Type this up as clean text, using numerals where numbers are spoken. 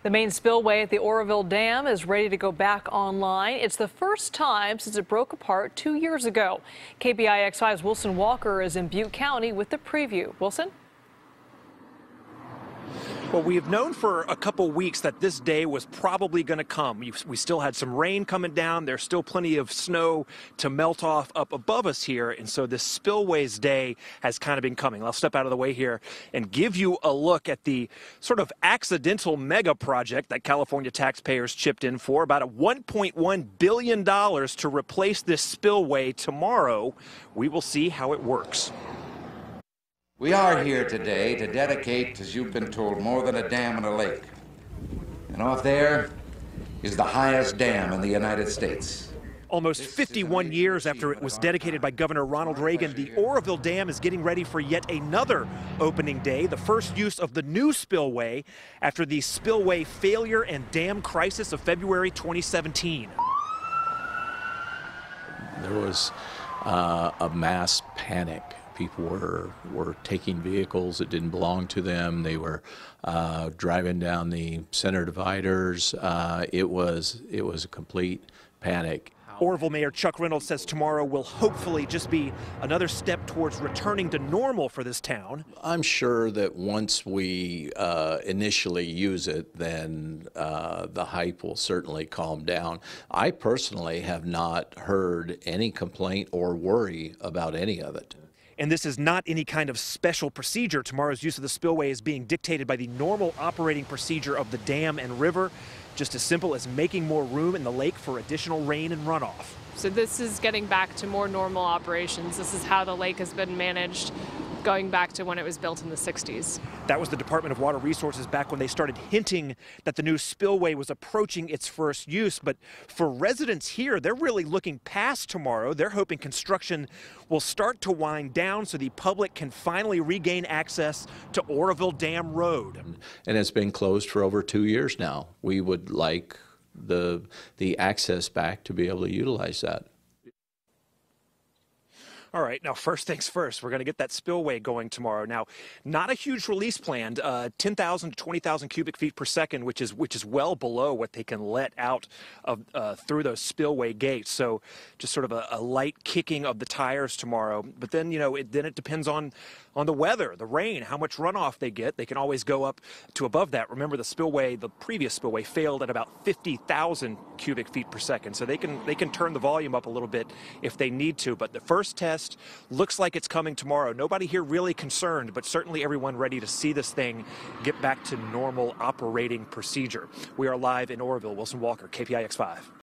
The main spillway at the Oroville Dam is ready to go back online. It's the first time since it broke apart 2 years ago. KPIX 5's Wilson Walker is in Butte County with the preview. Wilson? Well, we have known for a couple weeks that this day was probably going to come. We still had some rain coming down. There's still plenty of snow to melt off up above us here. And so this spillways day has kind of been coming. I'll step out of the way here and give you a look at the sort of accidental mega project that California taxpayers chipped in for, about a $1.1 billion to replace this spillway tomorrow. We will see how it works. We are here today to dedicate, as you've been told, more than a dam and a lake. And off there is the highest dam in the United States. Almost 51 years after it was dedicated by Governor Ronald Reagan, the Oroville Dam is getting ready for yet another opening day, the first use of the new spillway after the spillway failure and dam crisis of February 2017. There was a mass panic. People were taking vehicles that didn't belong to them. They were driving down the center dividers. It was a complete panic. Oroville Mayor Chuck Reynolds says tomorrow will hopefully just be another step towards returning to normal for this town. I'm sure that once we initially use it, then the hype will certainly calm down. I personally have not heard any complaint or worry about any of it. And this is not any kind of special procedure. Tomorrow's use of the spillway is being dictated by the normal operating procedure of the dam and river, just as simple as making more room in the lake for additional rain and runoff. So this is getting back to more normal operations. This is how the lake has been managed going back to when it was built in the 60s. That was the Department of Water Resources back when they started hinting that the new spillway was approaching its first use. But for residents here, they're really looking past tomorrow. They're hoping construction will start to wind down so the public can finally regain access to Oroville Dam Road. And it's been closed for over 2 years now. We would like the access back to be able to utilize that. All right, now first things first, we're going to get that spillway going tomorrow. Now, not a huge release planned, 10,000 to 20,000 cubic feet per second, which is well below what they can let out of through those spillway gates. So just sort of a light kicking of the tires tomorrow. But then, you know, it depends on the weather, the rain, how much runoff they get. They can always go up to above that. Remember, the spillway, the previous spillway, failed at about 50,000 cubic feet per second. So they can turn the volume up a little bit if they need to. But the first test looks like it's coming tomorrow. Nobody here really concerned, but certainly everyone ready to see this thing get back to normal operating procedure. We are live in Oroville. Wilson Walker, KPIX 5.